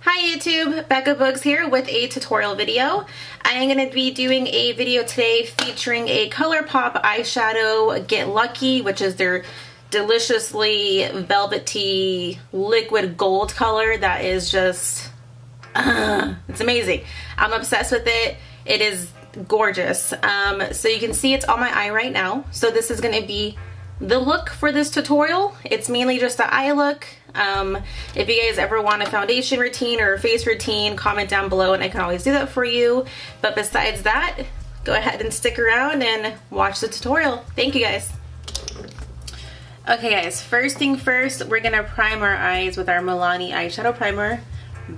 Hi YouTube, Becca Boogs here with a tutorial video. I am going to be doing a video today featuring a ColourPop eyeshadow Get Lucky, which is their deliciously velvety liquid gold color that is just, it's amazing. I'm obsessed with it. It is gorgeous. So you can see it's on my eye right now. So this is going to be the look for this tutorial. It's mainly just the eye look. If you guys ever want a foundation routine or a face routine, comment down below and I can always do that for you. But besides that, go ahead and stick around and watch the tutorial. Thank you guys. Okay guys, first thing first, we're gonna prime our eyes with our Milani eyeshadow primer.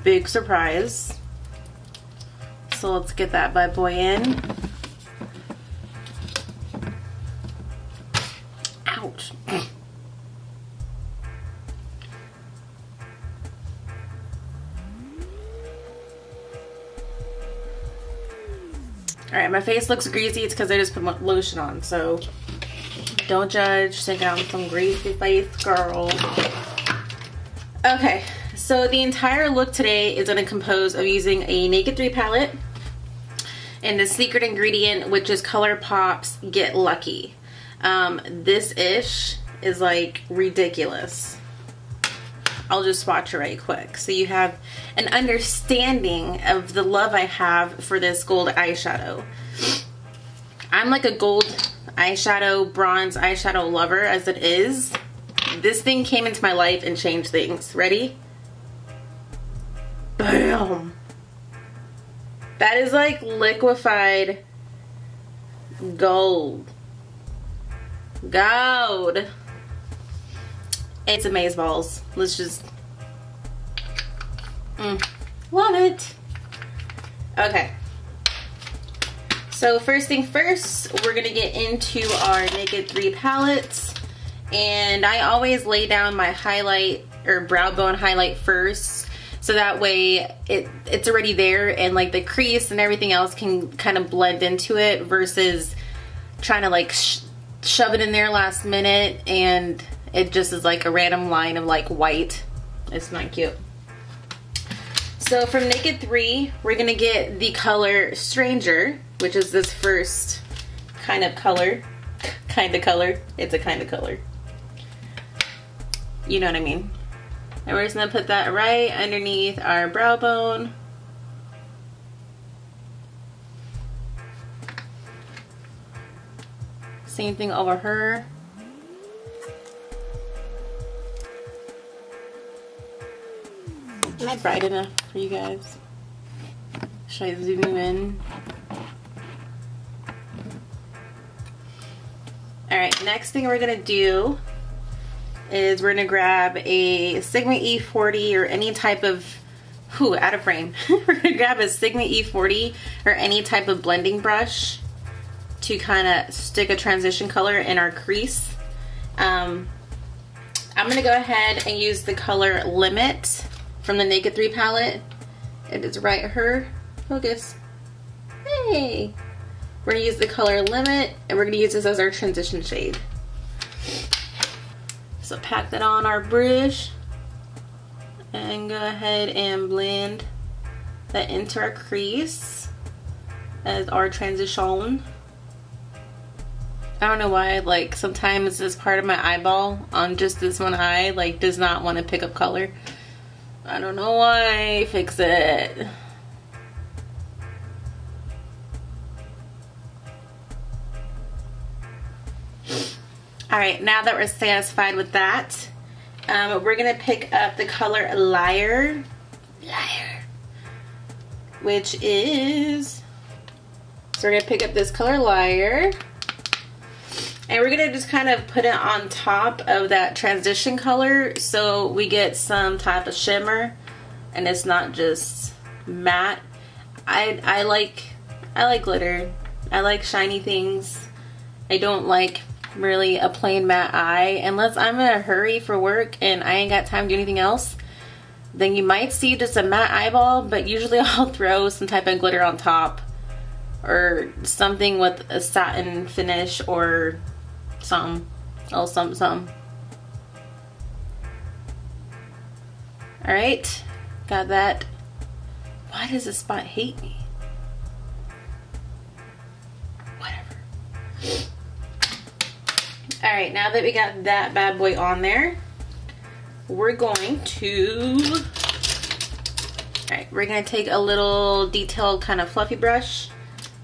Big surprise. So let's get that bad boy in. Ouch. Alright, my face looks greasy. It's because I just put lotion on, so don't judge. Think I'm some greasy face girl. Okay, so the entire look today is going to compose of using a Naked 3 palette and the secret ingredient, which is ColourPop's Get Lucky. This ish is like ridiculous. I'll just swatch it right quick so you have an understanding of the love I have for this gold eyeshadow. I'm like a gold eyeshadow, bronze eyeshadow lover as it is. This thing came into my life and changed things. Ready? Bam! That is like liquefied gold. Gold. It's amazeballs. Let's just love it. Okay. So first thing first, we're gonna get into our Naked 3 palettes, and I always lay down my highlight or brow bone highlight first, so that way it's already there and like the crease and everything else can kind of blend into it versus trying to like shove it in there last minute and it just is like a random line of like white. It's not cute. So from Naked 3, we're gonna get the color Stranger, which is this first kind of color. It's a kind of color. You know what I mean. And we're just gonna put that right underneath our brow bone. Same thing over her. Am I bright enough for you guys? Should I zoom you in? Alright, next thing we're going to do is we're going to grab a Sigma E40 or any type of, out of frame. We're going to grab a Sigma E40 or any type of blending brush to kind of stick a transition color in our crease. I'm going to go ahead and use the color Limit from the Naked 3 palette. It is right here. Focus. Hey! We're going to use the color Limit, and we're going to use this as our transition shade. So pack that on our brush and go ahead and blend that into our crease as our transition. I don't know why, like sometimes this part of my eyeball on just this one eye like does not want to pick up color. I don't know why. Fix it. Alright, now that we're satisfied with that, we're going to pick up the color Liar. Which is, so we're going to pick up this color Liar. And we're going to just kind of put it on top of that transition color so we get some type of shimmer and it's not just matte. I like glitter. I like shiny things. I don't like really a plain matte eye unless I'm in a hurry for work and I ain't got time to do anything else. Then you might see just a matte eyeball, but usually I'll throw some type of glitter on top or something with a satin finish or some. Alright, got that Why does this spot hate me? Whatever. All right, now that we got that bad boy on there, we're going to take a little detailed kind of fluffy brush,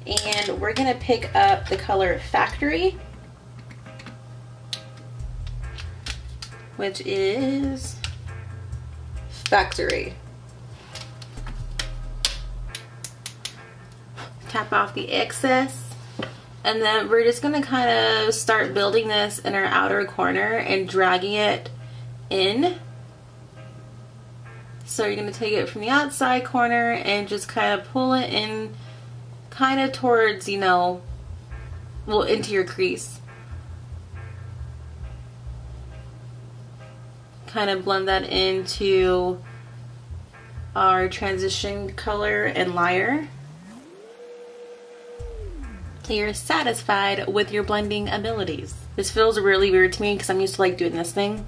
and we're gonna pick up the color Factory, which is Factory. Tap off the excess, and then we're just gonna kind of start building this in our outer corner and dragging it in. So you're gonna take it from the outside corner and just kind of pull it in kind of towards, you know, well, into your crease. Kind of blend that into our transition color and liar. So you're satisfied with your blending abilities. This feels really weird to me because I'm used to like doing this thing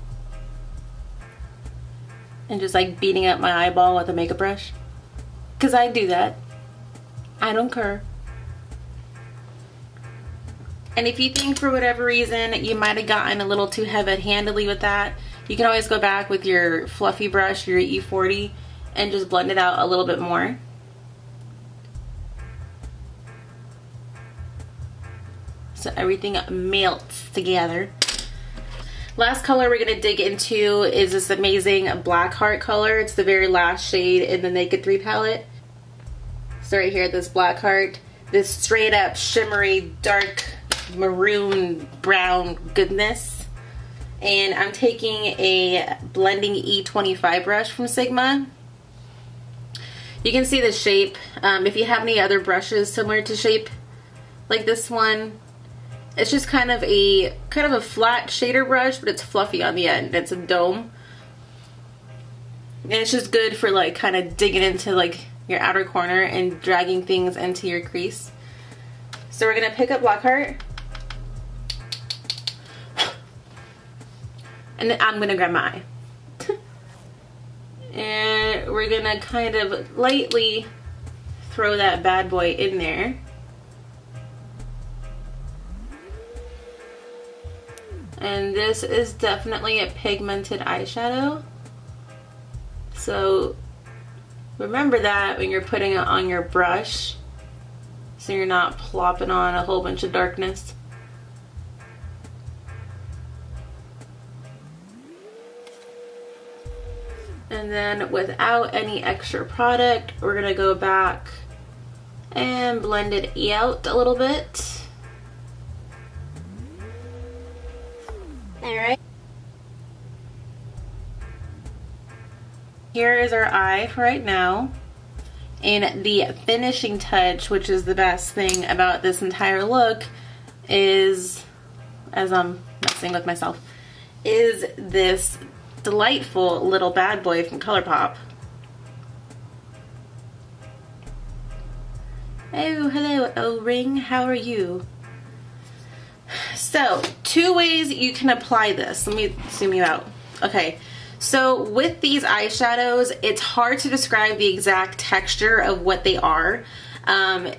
and just like beating up my eyeball with a makeup brush, because I do that. I don't care. And if you think for whatever reason you might have gotten a little too heavy-handedly with that, you can always go back with your fluffy brush, your E40, and just blend it out a little bit more. So everything melts together. Last color we're gonna dig into is this amazing Blackheart color. It's the very last shade in the Naked 3 palette. So right here, this Blackheart, this straight up shimmery dark maroon brown goodness. And I'm taking a blending E25 brush from Sigma. You can see the shape. If you have any other brushes similar to shape like this one, it's just kind of a flat shader brush, but it's fluffy on the end. It's a dome. And it's just good for like kind of digging into like your outer corner and dragging things into your crease. So we're gonna pick up Blackheart. And I'm gonna grab my eye. And we're gonna kind of lightly throw that bad boy in there. And this is definitely a pigmented eyeshadow. So remember that when you're putting it on your brush, so you're not plopping on a whole bunch of darkness. And then without any extra product, we're gonna go back and blend it out a little bit. Alright. Here is our eye for right now. And the finishing touch, which is the best thing about this entire look, is, as I'm messing with myself, is this delightful little bad boy from ColourPop. Oh, hello, O-Ring. How are you? So, two ways you can apply this. Let me zoom you out. Okay, so with these eyeshadows, it's hard to describe the exact texture of what they are. It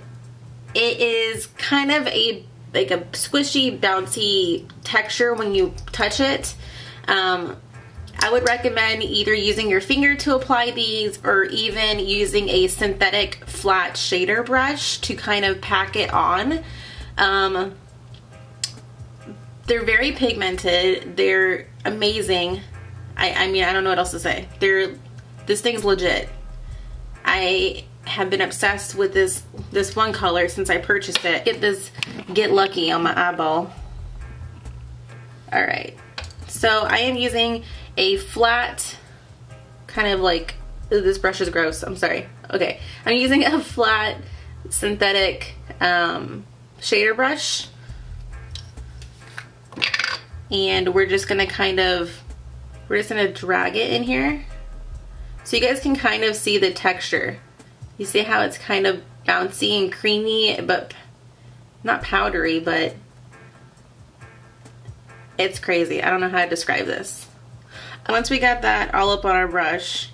is kind of like a squishy, bouncy texture when you touch it. I would recommend either using your finger to apply these or even using a synthetic flat shader brush to kind of pack it on. They're very pigmented. They're amazing. I mean, I don't know what else to say. This thing's legit. I have been obsessed with this one color since I purchased it. Get Lucky on my eyeball. Alright. So I am using a flat, kind of like, ooh, this brush is gross. I'm sorry. Okay. I'm using a flat synthetic shader brush. And we're just gonna we're just gonna drag it in here. So you guys can kind of see the texture. You see how it's kind of bouncy and creamy, but not powdery, but it's crazy. I don't know how to describe this. And once we got that all up on our brush,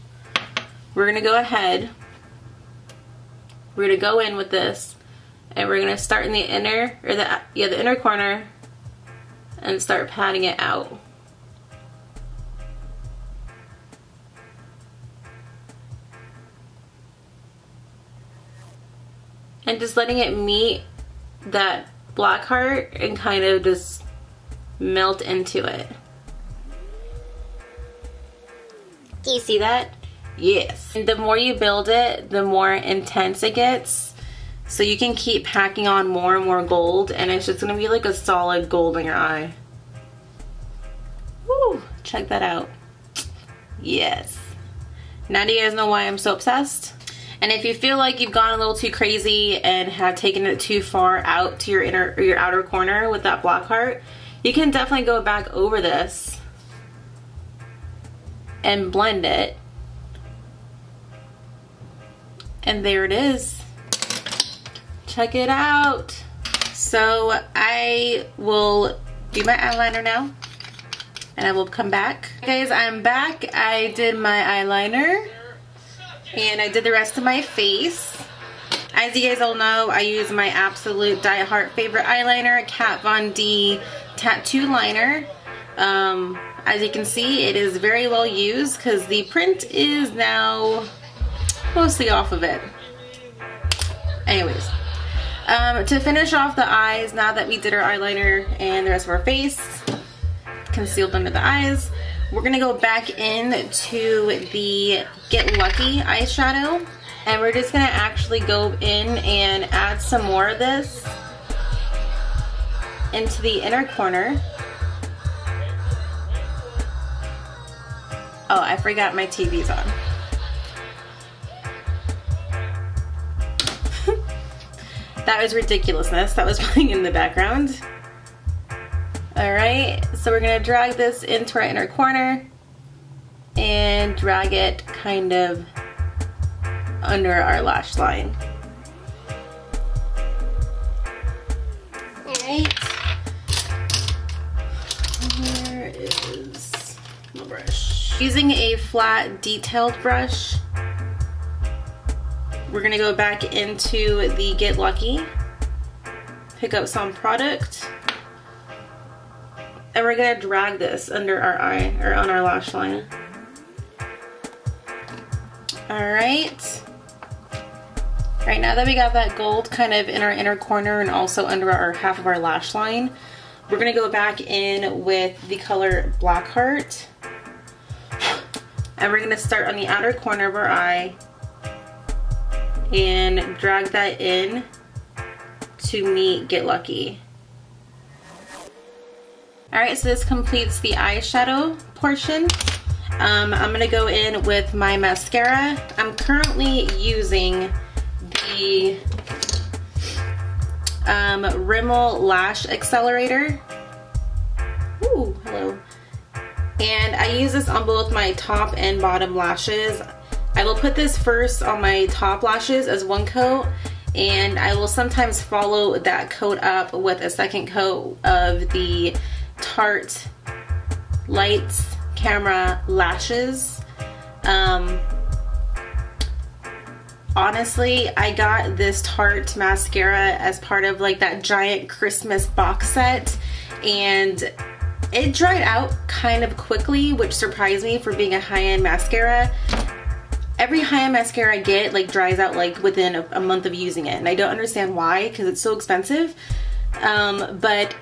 we're gonna go ahead we're gonna go in with this and we're gonna start in the inner, or the inner corner, and start patting it out. And just letting it meet that black heart and kind of just melt into it. Do you see that? Yes. And the more you build it, the more intense it gets. So you can keep packing on more and more gold, and it's just gonna be like a solid gold in your eye. Woo! Check that out. Yes. Now do you guys know why I'm so obsessed? And if you feel like you've gone a little too crazy and have taken it too far out to your inner or your outer corner with that black heart, you can definitely go back over this and blend it. And there it is. Check it out. So I will do my eyeliner now, and I will come back. Guys, I'm back. I did my eyeliner and I did the rest of my face. As you guys all know, I use my absolute die-hard favorite eyeliner, Kat Von D Tattoo Liner. As you can see, it is very well used because the print is now mostly off of it. Anyways, to finish off the eyes, now that we did our eyeliner and the rest of our face, concealed under the eyes, we're gonna go back into the Get Lucky eyeshadow, and we're just gonna actually go in and add some more of this into the inner corner. Oh, I forgot my TV's on. That was ridiculousness. That was playing in the background. Alright, so we're going to drag this into our inner corner and drag it kind of under our lash line. Alright. Where is my brush? Using a flat detailed brush, we're going to go back into the Get Lucky, pick up some product, and we're going to drag this under our eye, or on our lash line. Alright. Right, now that we got that gold kind of in our inner corner and also under our half of our lash line, we're going to go back in with the color Blackheart. And we're going to start on the outer corner of our eye and drag that in to meet Get Lucky. Alright, so this completes the eyeshadow portion. I'm going to go in with my mascara. I'm currently using the Rimmel Lash Accelerator. Ooh, hello. And I use this on both my top and bottom lashes. I will put this first on my top lashes as one coat, and I will sometimes follow that coat up with a second coat of the Tarte Lights Camera Lashes. Honestly, I got this Tarte mascara as part of like that giant Christmas box set, and it dried out kind of quickly, which surprised me for being a high-end mascara. Every high-end mascara I get like dries out like within a month of using it, and I don't understand why, because it's so expensive. But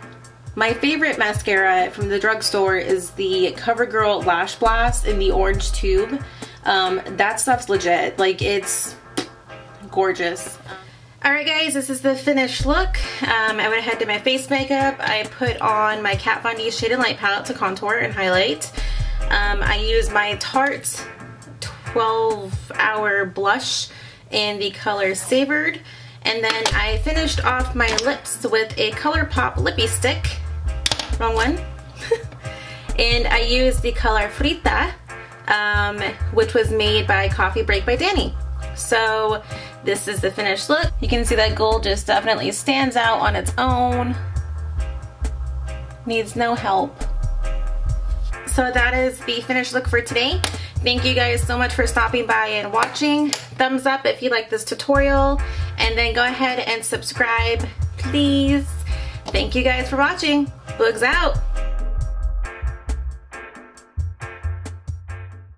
my favorite mascara from the drugstore is the CoverGirl Lash Blast in the orange tube. That stuff's legit. Like, it's gorgeous. Alright guys, this is the finished look. I went ahead and did my face makeup. I put on my Kat Von D Shade and Light palette to contour and highlight. I used my Tarte 12-hour blush in the color Savored. And then I finished off my lips with a ColourPop lippy stick. Wrong one. And I used the color Frita, which was made by Coffee Break by Danny. So this is the finished look. You can see that gold just definitely stands out on its own. Needs no help. So that is the finished look for today. Thank you guys so much for stopping by and watching. Thumbs up if you like this tutorial, and then go ahead and subscribe, please. Thank you guys for watching. Boogs out.